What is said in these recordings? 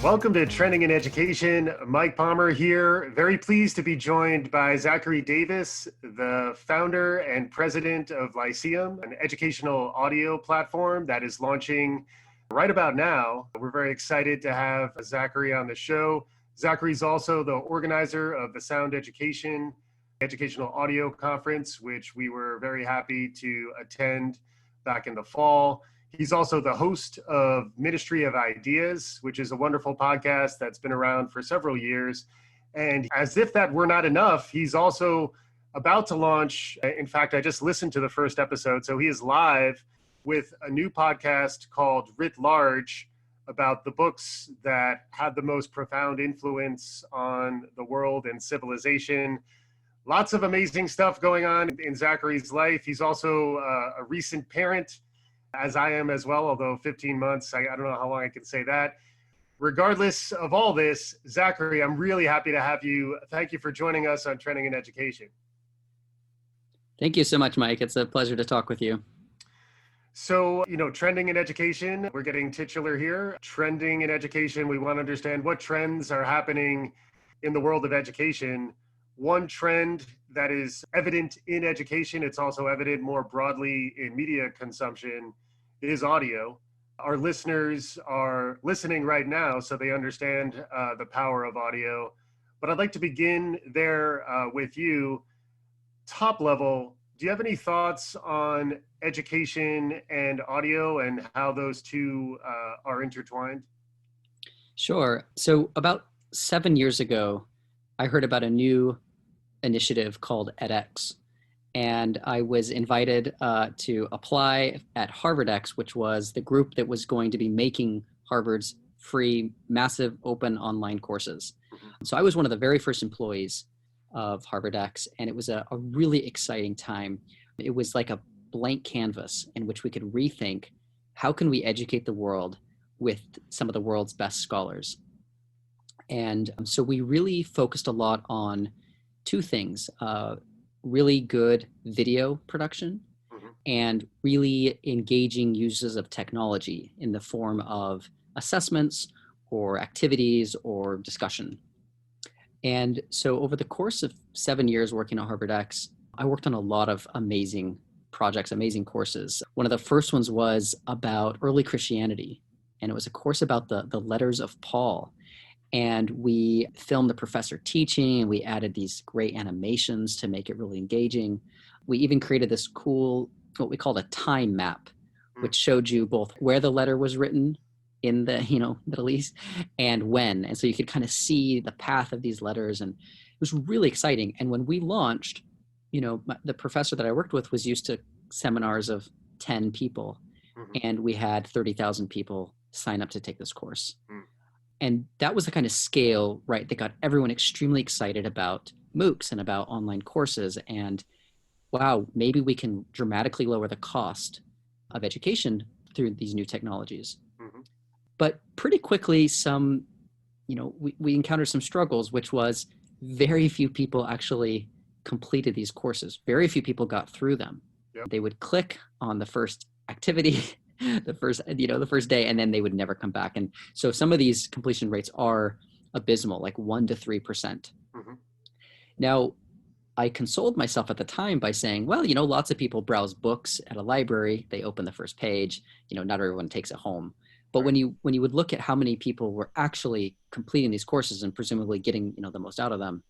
Welcome to Trending in Education. Mike Palmer here. Very pleased to be joined by Zachary Davis, the founder and president of Lyceum, an educational audio platform that is launching right about now. We're very excited to have Zachary on the show. Zachary's also the organizer of the Sound Education Educational Audio Conference, which we were very happy to attend back in the fall. He's also the host of Ministry of Ideas, which is a wonderful podcast that's been around for several years. And as if that were not enough, he's also about to launch. In fact, I just listened to the first episode. So he is live with a new podcast called Writ Large about the books that had the most profound influence on the world and civilization. Lots of amazing stuff going on in Zachary's life. He's also a recent parent, as I am as well, although 15 months, I don't know how long I can say that. Regardless of all this, Zachary, I'm really happy to have you. Thank you for joining us on Trending in Education. Thank you so much, Mike. It's a pleasure to talk with you. So, Trending in Education, we're getting titular here. Trending in Education, we want to understand what trends are happening in the world of education. One trend that is evident in education, it's also evident more broadly in media consumption, is audio. Our listeners are listening right now, so they understand the power of audio. But I'd like to begin there with you. Top level, do you have any thoughts on education and audio and how those two are intertwined? Sure. So about 7 years ago, I heard about a new initiative called edX. And I was invited to apply at HarvardX, which was the group that was going to be making Harvard's free, massive, open online courses. So I was one of the very first employees of HarvardX, and it was a really exciting time. It was like a blank canvas in which we could rethink, how can we educate the world with some of the world's best scholars? And so we really focused a lot on two things, really good video production and really engaging uses of technology in the form of assessments or activities or discussion. And so over the course of 7 years working at HarvardX, I worked on a lot of amazing projects, amazing courses. One of the first ones was about early Christianity, and it was a course about the letters of Paul. And we filmed the professor teaching, and we added these great animations to make it really engaging. We even created this cool, what we called a time map, which showed you both where the letter was written in the Middle East and when. And so you could kind of see the path of these letters, and it was really exciting. And when we launched, the professor that I worked with was used to seminars of 10 people, and we had 30,000 people sign up to take this course. And that was the kind of scale, right, that got everyone extremely excited about MOOCs and about online courses. And wow, maybe we can dramatically lower the cost of education through these new technologies. But pretty quickly, we encountered some struggles, which was very few people actually completed these courses. Very few people got through them. Yep. They would click on the first activity the first day, and then they would never come back. And so some of these completion rates are abysmal, like 1% to 3%. Now, I consoled myself at the time by saying, well, lots of people browse books at a library, they open the first page, not everyone takes it home. But when you would look at how many people were actually completing these courses and presumably getting, the most out of them,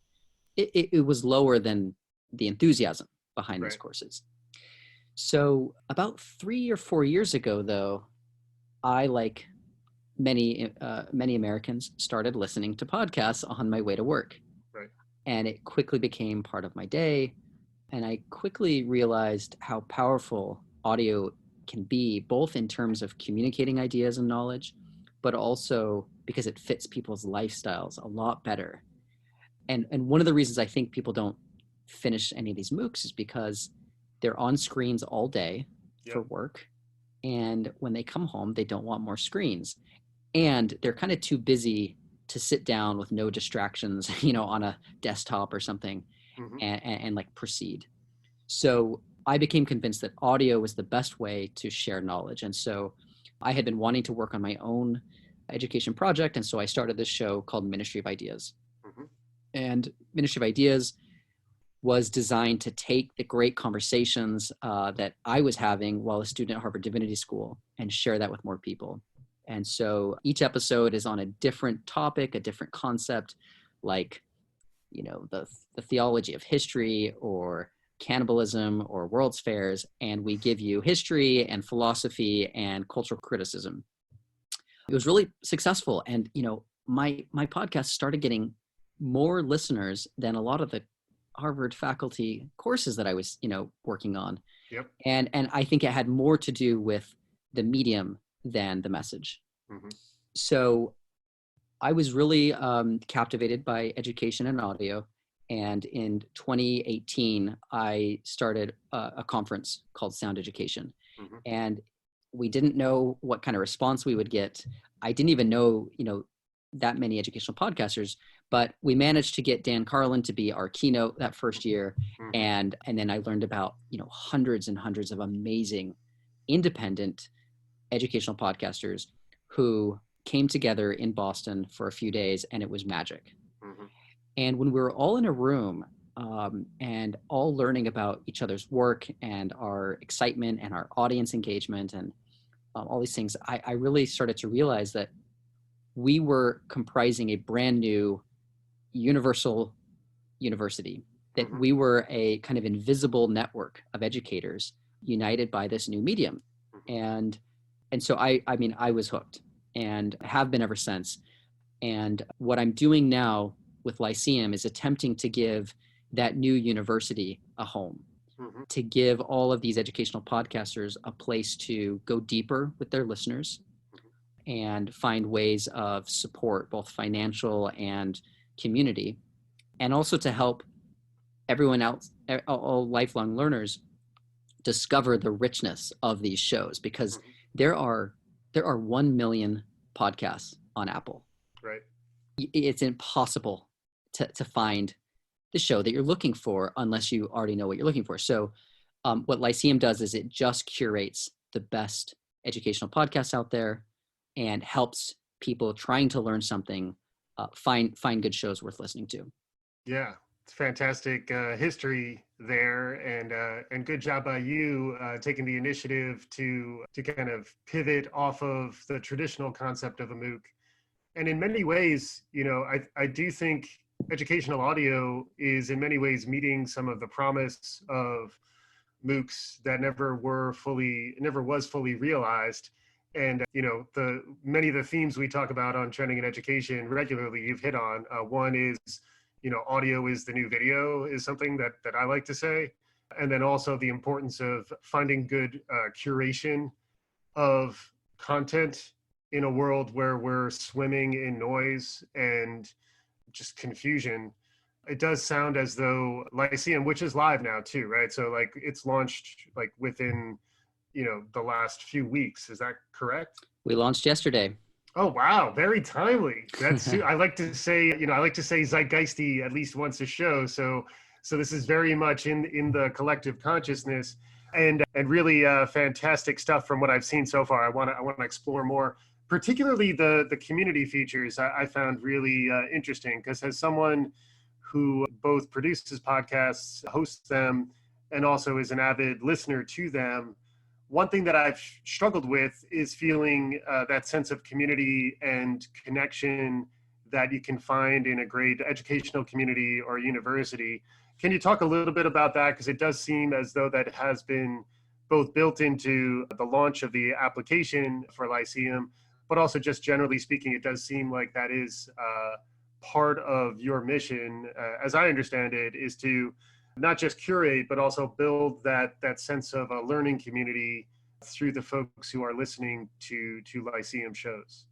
it was lower than the enthusiasm behind these courses. So about 3 or 4 years ago, though, I, like many Americans, started listening to podcasts on my way to work. Right. And it quickly became part of my day. And I quickly realized how powerful audio can be, both in terms of communicating ideas and knowledge, but also because it fits people's lifestyles a lot better. And one of the reasons I think people don't finish any of these MOOCs is because they're on screens all day for work. And when they come home, they don't want more screens. And they're kind of too busy to sit down with no distractions, on a desktop or something and like proceed. So I became convinced that audio was the best way to share knowledge. And so I had been wanting to work on my own education project. And so I started this show called Ministry of Ideas. Mm-hmm. And Ministry of Ideas was designed to take the great conversations that I was having while a student at Harvard Divinity School and share that with more people. And so each episode is on a different topic, a different concept, like, the theology of history or cannibalism or World's Fairs. And we give you history and philosophy and cultural criticism. It was really successful. And, my podcast started getting more listeners than a lot of the Harvard faculty courses that I was, working on. Yep. And I think it had more to do with the medium than the message. Mm-hmm. So I was really captivated by education and audio. And in 2018, I started a conference called Sound Education. Mm-hmm. And we didn't know what kind of response we would get. I didn't even know, that many educational podcasters, but we managed to get Dan Carlin to be our keynote that first year. Mm-hmm. And then I learned about, hundreds and hundreds of amazing independent educational podcasters who came together in Boston for a few days, and it was magic. Mm-hmm. And when we were all in a room and all learning about each other's work and our excitement and our audience engagement and all these things, I really started to realize that we were comprising a brand new universal university, that Mm-hmm. we were a kind of invisible network of educators united by this new medium. Mm-hmm. And so I was hooked and have been ever since. And what I'm doing now with Lyceum is attempting to give that new university a home, Mm-hmm. to give all of these educational podcasters a place to go deeper with their listeners and find ways of support, both financial and community, and also to help everyone else, all lifelong learners, discover the richness of these shows, because there are 1 million podcasts on Apple. Right. It's impossible to find the show that you're looking for unless you already know what you're looking for. So what Lyceum does is it just curates the best educational podcasts out there and helps people trying to learn something find good shows worth listening to. Yeah, it's fantastic history there, and good job by you taking the initiative to kind of pivot off of the traditional concept of a MOOC. And in many ways, I do think educational audio is in many ways meeting some of the promise of MOOCs that never was fully realized. And many of the themes we talk about on Trending in Education regularly, you've hit on. One is, audio is the new video, is something that I like to say. And then also the importance of finding good curation of content in a world where we're swimming in noise and just confusion. It does sound as though Lyceum, which is live now too, right? So like it's launched like within the last few weeks. Is that correct? We launched yesterday. Oh, wow. Very timely. That's, I like to say zeitgeisty at least once a show. So this is very much in the collective consciousness and really fantastic stuff from what I've seen so far. I want to explore more, particularly the community features I found really interesting, because as someone who both produces podcasts, hosts them, and also is an avid listener to them, one thing that I've struggled with is feeling that sense of community and connection that you can find in a great educational community or university. Can you talk a little bit about that? Because it does seem as though that has been both built into the launch of the application for Lyceum, but also just generally speaking, it does seem like that is part of your mission, as I understand it, is to not just curate, but also build that sense of a learning community through the folks who are listening to Lyceum shows.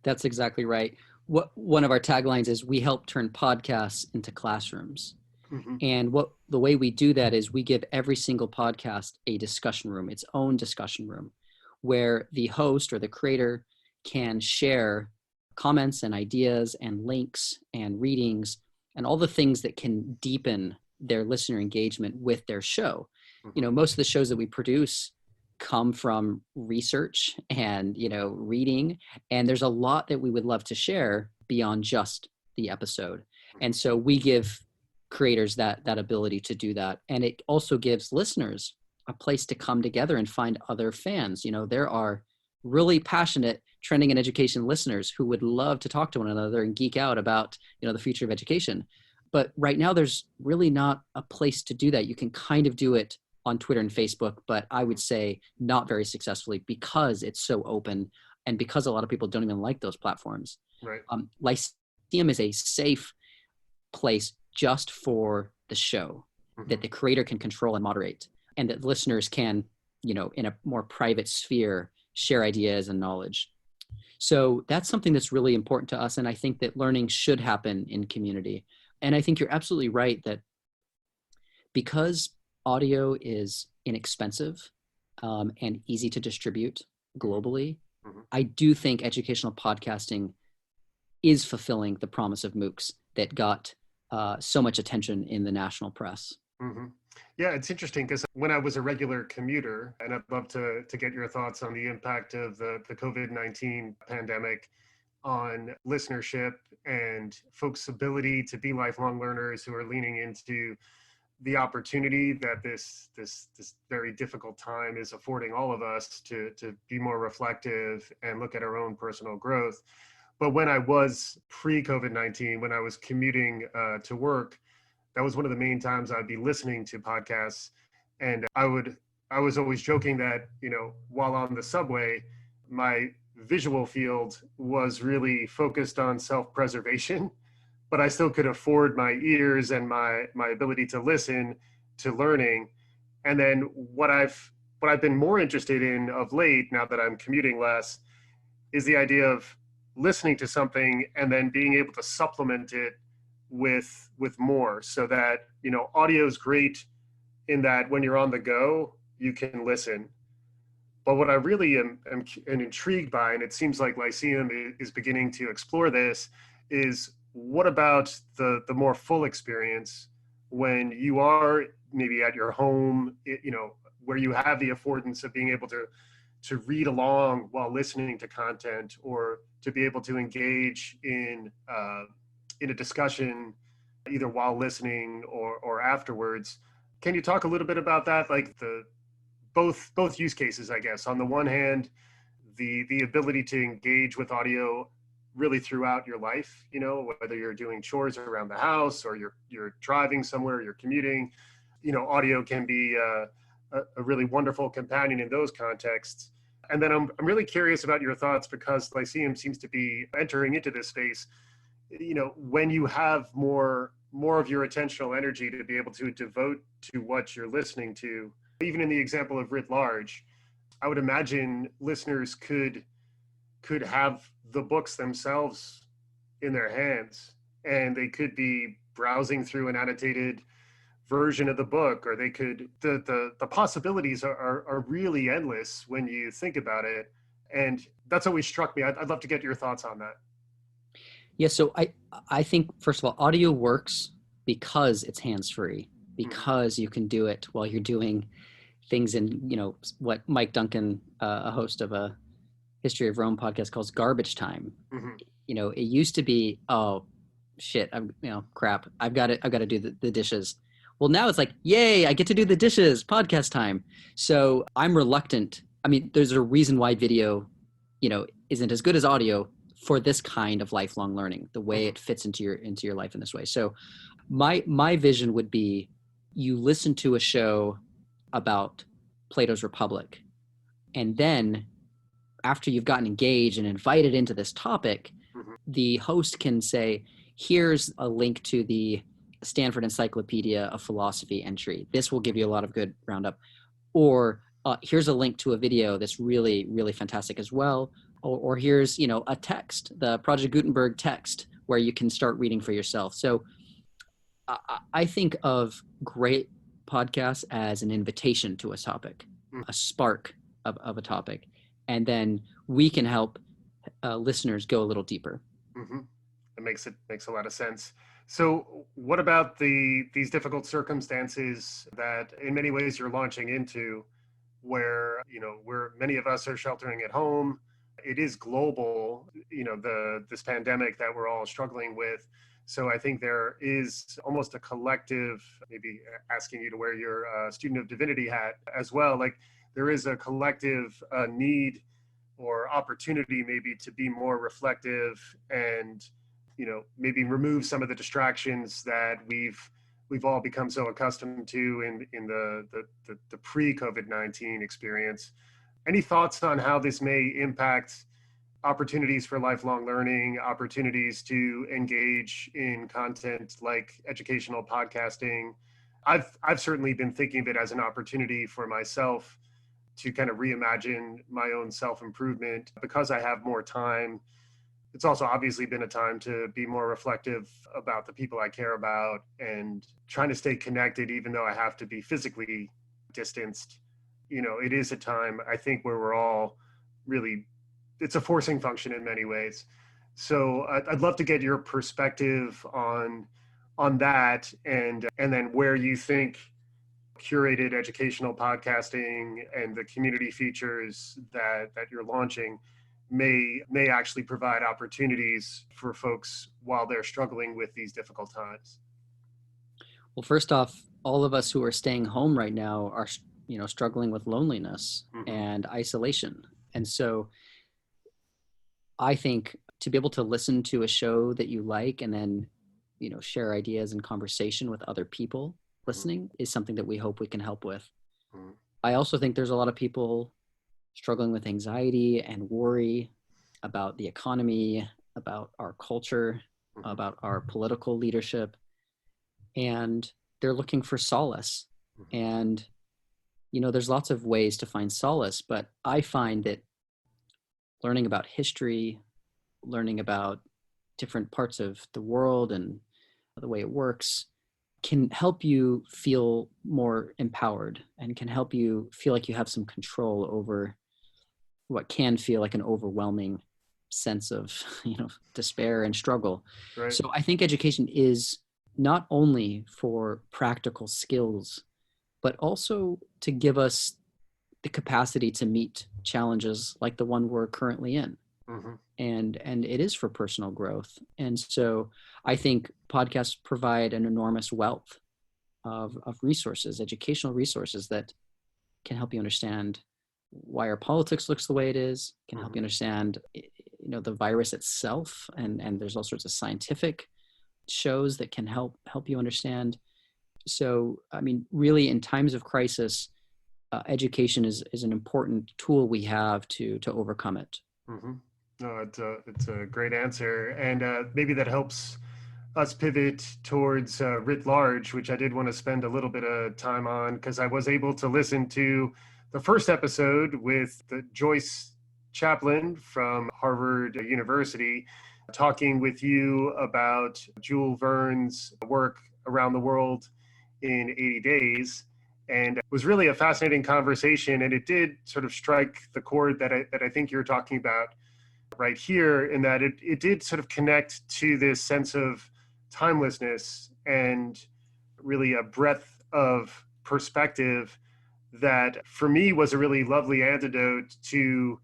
That's exactly right. One of our taglines is we help turn podcasts into classrooms. Mm-hmm. And the way we do that is we give every single podcast a discussion room, its own discussion room, where the host or the creator can share comments and ideas and links and readings and all the things that can deepen their listener engagement with their show. Mm-hmm. Most of the shows that we produce come from research and, reading. And there's a lot that we would love to share beyond just the episode. And so we give creators that ability to do that. And it also gives listeners a place to come together and find other fans. There are really passionate trending and education listeners who would love to talk to one another and geek out about, the future of education. But right now there's really not a place to do that. You can kind of do it on Twitter and Facebook, but I would say not very successfully because it's so open and because a lot of people don't even like those platforms. Right. Lyceum is a safe place just for the show that the creator can control and moderate, and that listeners can, in a more private sphere, share ideas and knowledge. So that's something that's really important to us. And I think that learning should happen in community. And I think you're absolutely right that because audio is inexpensive and easy to distribute globally, I do think educational podcasting is fulfilling the promise of MOOCs that got so much attention in the national press. Yeah, it's interesting because when I was a regular commuter, and I'd love to get your thoughts on the impact of the COVID-19 pandemic on listenership and folks' ability to be lifelong learners who are leaning into the opportunity that this very difficult time is affording all of us to be more reflective and look at our own personal growth. But when I was pre-COVID-19, when I was commuting to work, that was one of the main times I'd be listening to podcasts. And I was always joking that, while on the subway, my visual field was really focused on self-preservation, but I still could afford my ears and my ability to listen to learning. And then what I've been more interested in of late, now that I'm commuting less, is the idea of listening to something and then being able to supplement it with more, so that audio is great in that when you're on the go you can listen. But what I really am intrigued by, and it seems like Lyceum is beginning to explore this, is what about the more full experience when you are maybe at your home, where you have the affordance of being able to read along while listening to content, or to be able to engage in a discussion either while listening or afterwards. Can you talk a little bit about that? Like both use cases, I guess. On the one hand, the ability to engage with audio really throughout your life, whether you're doing chores around the house or you're driving somewhere, you're commuting, audio can be a really wonderful companion in those contexts. And then I'm really curious about your thoughts, because Lyceum seems to be entering into this space, when you have more of your attentional energy to be able to devote to what you're listening to. Even in the example of Writ Large, I would imagine listeners could have the books themselves in their hands, and they could be browsing through an annotated version of the book, or they could, the possibilities are really endless when you think about it. And that's always struck me. I'd love to get your thoughts on that. Yeah, so I think, first of all, audio works because it's hands-free, because you can do it while you're doing things in, what Mike Duncan, a host of a History of Rome podcast, calls garbage time. It used to be, oh shit, crap, I've got to do the dishes. Well, now it's like, yay, I get to do the dishes, podcast time. So I'm reluctant. I mean, there's a reason why video, isn't as good as audio for this kind of lifelong learning, the way it fits into your life in this way. So my vision would be, you listen to a show about Plato's Republic, and then after you've gotten engaged and invited into this topic, the host can say, here's a link to the Stanford Encyclopedia of Philosophy entry. This will give you a lot of good roundup. Or here's a link to a video that's really, really fantastic as well. Or here's, a text, the Project Gutenberg text, where you can start reading for yourself. So I think of great podcasts as an invitation to a topic, a spark of a topic. And then we can help listeners go a little deeper. It makes a lot of sense. So what about these difficult circumstances that in many ways you're launching into? where, where many of us are sheltering at home. It is global, this pandemic that we're all struggling with. So I think there is almost a collective, maybe asking you to wear your student of divinity hat as well. Like there is a collective need or opportunity maybe to be more reflective and, maybe remove some of the distractions that we've all become so accustomed to in the pre-COVID-19 experience. Any thoughts on how this may impact opportunities for lifelong learning, opportunities to engage in content like educational podcasting? I've certainly been thinking of it as an opportunity for myself to kind of reimagine my own self-improvement because I have more time. It's also obviously been a time to be more reflective about the people I care about and trying to stay connected, even though I have to be physically distanced. It is a time, I think, where we're all really, it's a forcing function in many ways. So I'd love to get your perspective on that, and then where you think curated educational podcasting and the community features that you're launching may actually provide opportunities for folks while they're struggling with these difficult times. Well, first off, all of us who are staying home right now are, struggling with loneliness and isolation. And so I think to be able to listen to a show that you like and then, share ideas and conversation with other people listening is something that we hope we can help with. I also think there's a lot of people struggling with anxiety and worry about the economy, about our culture, about our political leadership, and they're looking for solace. And, there's lots of ways to find solace, but I find that learning about history, learning about different parts of the world and the way it works can help you feel more empowered and can help you feel like you have some control over what can feel like an overwhelming sense of, despair and struggle. Right. So I think education is not only for practical skills, but also to give us the capacity to meet challenges like the one we're currently in. And it is for personal growth. And so I think podcasts provide an enormous wealth of resources, educational resources that can help you understand why our politics looks the way it is, can help you understand, the virus itself. And there's all sorts of scientific shows that can help you understand. So, I mean, really in times of crisis, education is an important tool we have to overcome it. No, it's a great answer. And maybe that helps us pivot towards Writ Large, which I did want to spend a little bit of time on because I was able to listen to the first episode with the Joyce Chaplin from Harvard University, talking with you about Jules Verne's work around the world in 80 days. And it was really a fascinating conversation. And it did sort of strike the chord that I think you're talking about right here, in that it did sort of connect to this sense of timelessness and really a breadth of perspective that for me was a really lovely antidote to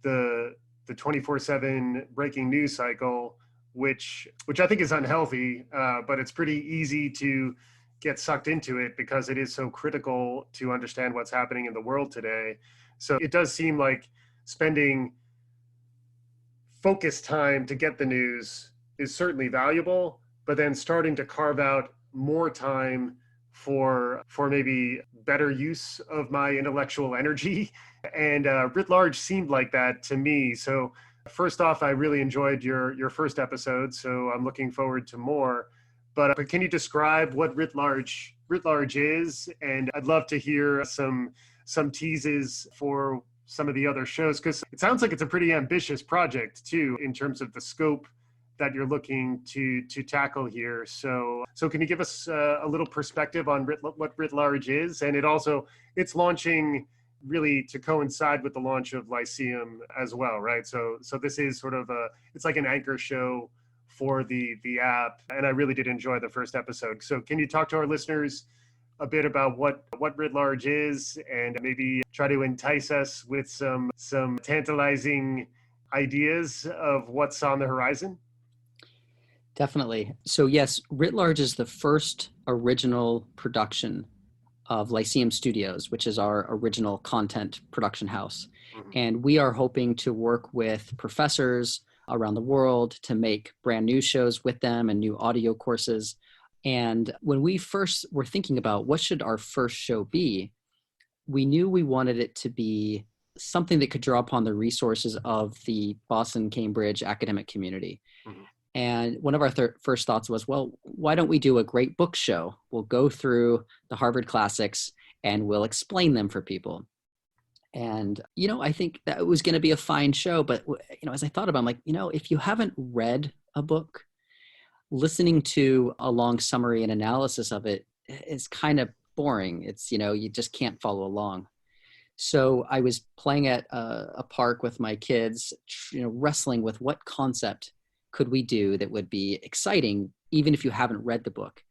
the 24/7 breaking news cycle, which I think is unhealthy, but it's pretty easy to get sucked into it because it is so critical to understand what's happening in the world today. So it does seem like spending focused time to get the news is certainly valuable, but then starting to carve out more time for maybe better use of my intellectual energy. And Writ Large seemed like that to me. So first off, I really enjoyed your first episode, so I'm looking forward to more. But can you describe what Writ Large is? And I'd love to hear some teases for some of the other shows, because it sounds like it's a pretty ambitious project too, in terms of the scope that you're looking to tackle here. So can you give us a little perspective on what Writ Large is? And it's launching really to coincide with the launch of Lyceum as well, right? So this is sort of it's like an anchor show for the app. And I really did enjoy the first episode. So can you talk to our listeners a bit about what Writ Large is, and maybe try to entice us with some tantalizing ideas of what's on the horizon? Definitely. So yes, Writ Large is the first original production of Lyceum Studios, which is our original content production house. Mhm. And we are hoping to work with professors around the world to make brand new shows with them and new audio courses. And when we first were thinking about what should our first show be, we knew we wanted it to be something that could draw upon the resources of the Boston, Cambridge academic community. Mhm. And one of our first thoughts was, well, why don't we do a great book show? We'll go through the Harvard classics and we'll explain them for people. And, I think that was going to be a fine show. But, as I thought about it, I'm like, if you haven't read a book, listening to a long summary and analysis of it is kind of boring. It's, you just can't follow along. So I was playing at a park with my kids, wrestling with what concept could we do that would be exciting, even if you haven't read the book.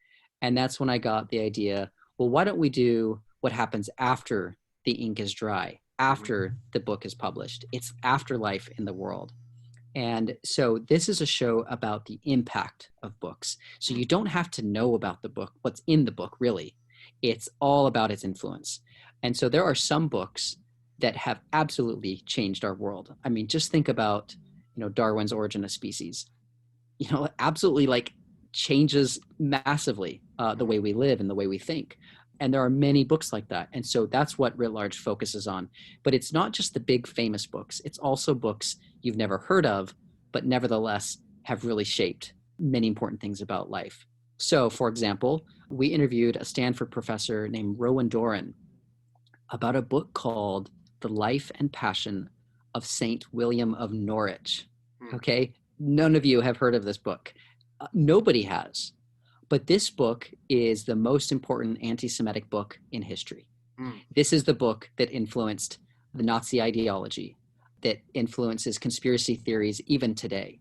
And that's when I got the idea, well, why don't we do what happens after the ink is dry, after the book is published? It's afterlife in the world. And so this is a show about the impact of books. So you don't have to know about the book, what's in the book, really. It's all about its influence. And so there are some books that have absolutely changed our world. I mean, just think about, Darwin's Origin of Species, absolutely like changes massively the way we live and the way we think. And there are many books like that. And so that's what Writ Large focuses on. But it's not just the big famous books. It's also books you've never heard of, but nevertheless have really shaped many important things about life. So, for example, we interviewed a Stanford professor named Rowan Doran about a book called The Life and Passion of Saint William of Norwich. Okay? None of you have heard of this book. Nobody has. But this book is the most important anti-Semitic book in history. This is the book that influenced the Nazi ideology, that influences conspiracy theories even today.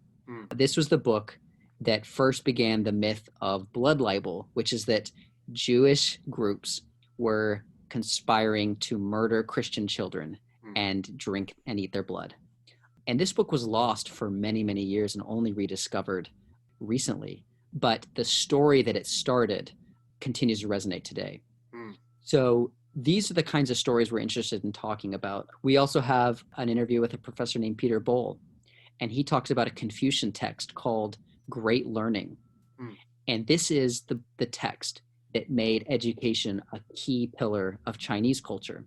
This was the book that first began the myth of blood libel, which is that Jewish groups were conspiring to murder Christian children and drink and eat their blood. And this book was lost for many, many years and only rediscovered recently. But the story that it started continues to resonate today. So these are the kinds of stories we're interested in talking about. We also have an interview with a professor named Peter Bohl, and he talks about a Confucian text called Great Learning. And this is the text that made education a key pillar of Chinese culture.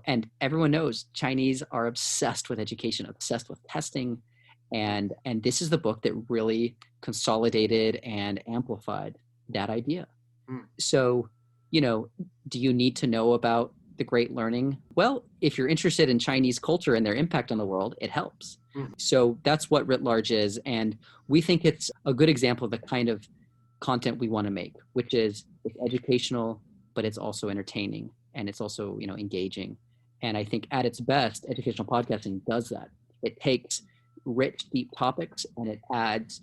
And everyone knows Chinese are obsessed with education, obsessed with testing. And this is the book that really consolidated and amplified that idea. So, do you need to know about the Great Learning? Well, if you're interested in Chinese culture and their impact on the world, it helps. So that's what Writ Large is. And we think it's a good example of the kind of content we want to make, which is it's educational, but it's also entertaining and it's also, engaging. And I think at its best, educational podcasting does that. It takes rich, deep topics and it adds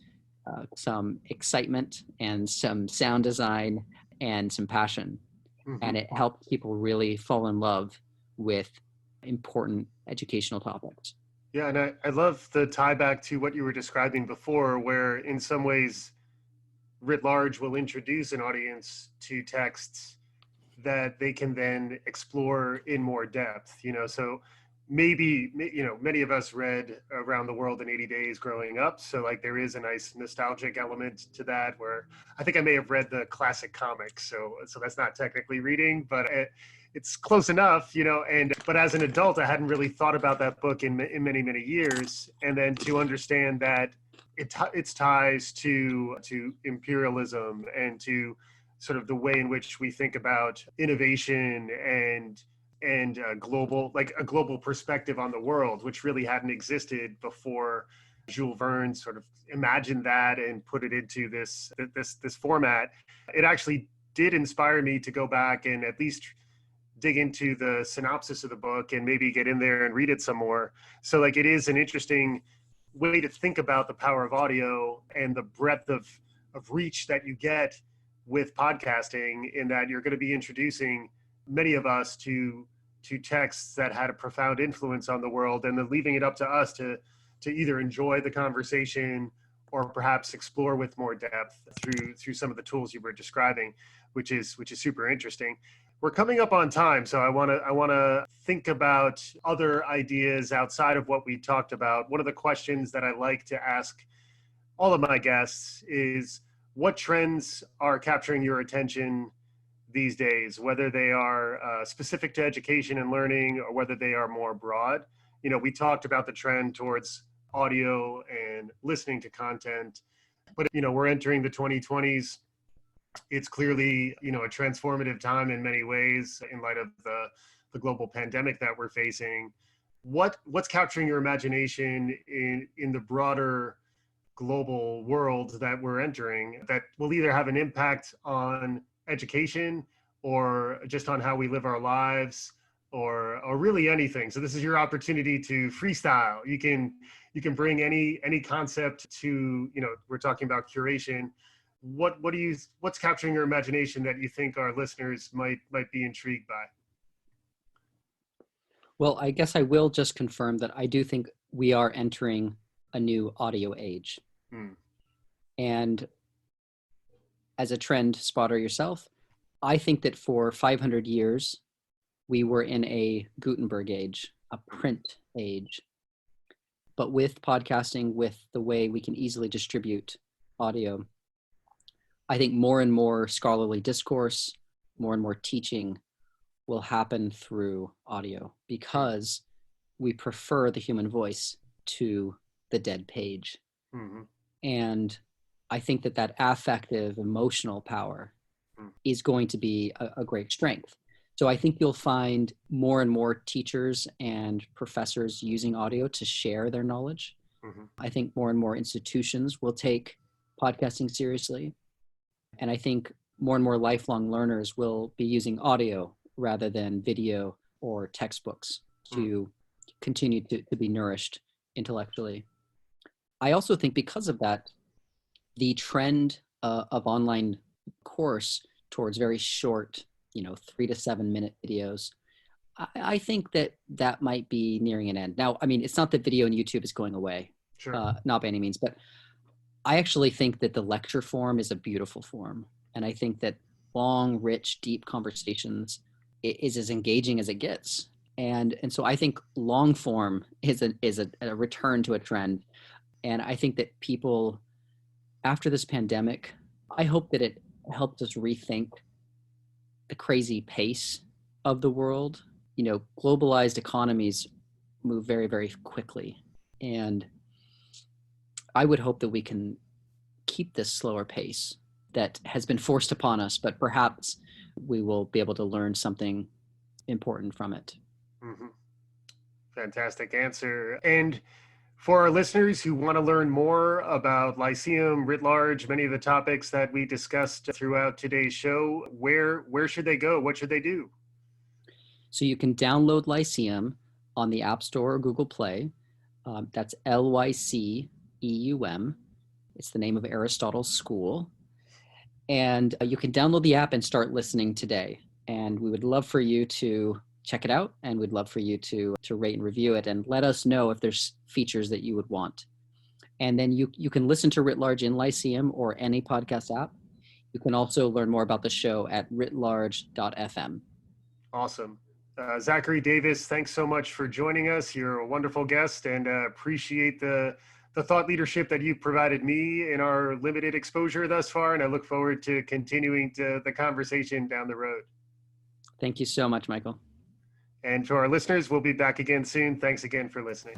some excitement and some sound design and some passion. And it helps people really fall in love with important educational topics. Yeah, and I love the tie back to what you were describing before, where in some ways Writ Large will introduce an audience to texts that they can then explore in more depth. So maybe, many of us read Around the World in 80 Days growing up. So like there is a nice nostalgic element to that, where I think I may have read the classic comics. So that's not technically reading, but it's close enough, but as an adult, I hadn't really thought about that book in many, many years. And then to understand that its ties to imperialism and to sort of the way in which we think about innovation and a global perspective on the world, which really hadn't existed before Jules Verne sort of imagined that and put it into this format. It actually did inspire me to go back and at least dig into the synopsis of the book and maybe get in there and read it some more. So like it is an interesting way to think about the power of audio and the breadth of reach that you get with podcasting, in that you're going to be introducing many of us to texts that had a profound influence on the world, and then leaving it up to us to either enjoy the conversation or perhaps explore with more depth through some of the tools you were describing, which is super interesting. We're coming up on time, so I want to think about other ideas outside of what we talked about. One of the questions that I like to ask all of my guests is, what trends are capturing your attention these days, whether they are specific to education and learning or whether they are more broad? You know, we talked about the trend towards audio and listening to content, but you know, we're entering the 2020s. It's clearly, you know, a transformative time in many ways in light of the global pandemic that we're facing. What's capturing your imagination in the broader global world that we're entering that will either have an impact on education or just on how we live our lives, or really anything? So this is your opportunity to freestyle. You can bring any concept to, you know, we're talking about curation. What's capturing your imagination that you think our listeners might be intrigued by? Well, I guess I will just confirm that I do think we are entering a new audio age. And as a trend spotter yourself, I think that for 500 years, we were in a Gutenberg age, a print age. But with podcasting, with the way we can easily distribute audio, I think more and more scholarly discourse, more and more teaching will happen through audio, because we prefer the human voice to the dead page. Mm-hmm. And I think that affective, emotional power is going to be a great strength. So I think you'll find more and more teachers and professors using audio to share their knowledge. Mm-hmm. I think more and more institutions will take podcasting seriously. And I think more and more lifelong learners will be using audio rather than video or textbooks to continue to be nourished intellectually. I also think because of that, the trend of online course towards very short, 3 to 7 minute videos, I think that might be nearing an end. Now, I mean, it's not that video and YouTube is going away, Sure. not by any means, but I actually think that the lecture form is a beautiful form. And I think that long, rich, deep conversations is as engaging as it gets. And so I think long form is a return to a trend. And I think that people, after this pandemic, I hope that it helped us rethink the crazy pace of the world. Globalized economies move very, very quickly. And I would hope that we can keep this slower pace that has been forced upon us, but perhaps we will be able to learn something important from it. Mm-hmm. Fantastic answer. And for our listeners who want to learn more about Lyceum, Writ Large, many of the topics that we discussed throughout today's show, where should they go? What should they do? So you can download Lyceum on the App Store or Google Play. That's Lyceum. It's the name of Aristotle's school. And you can download the app and start listening today. And we would love for you to check it out, and we'd love for you to rate and review it and let us know if there's features that you would want. And then you can listen to Writ Large in Lyceum or any podcast app. You can also learn more about the show at writlarge.fm. Awesome. Zachary Davis, thanks so much for joining us. You're a wonderful guest, and appreciate the thought leadership that you've provided me in our limited exposure thus far. And I look forward to continuing the conversation down the road. Thank you so much, Michael. And to our listeners, we'll be back again soon. Thanks again for listening.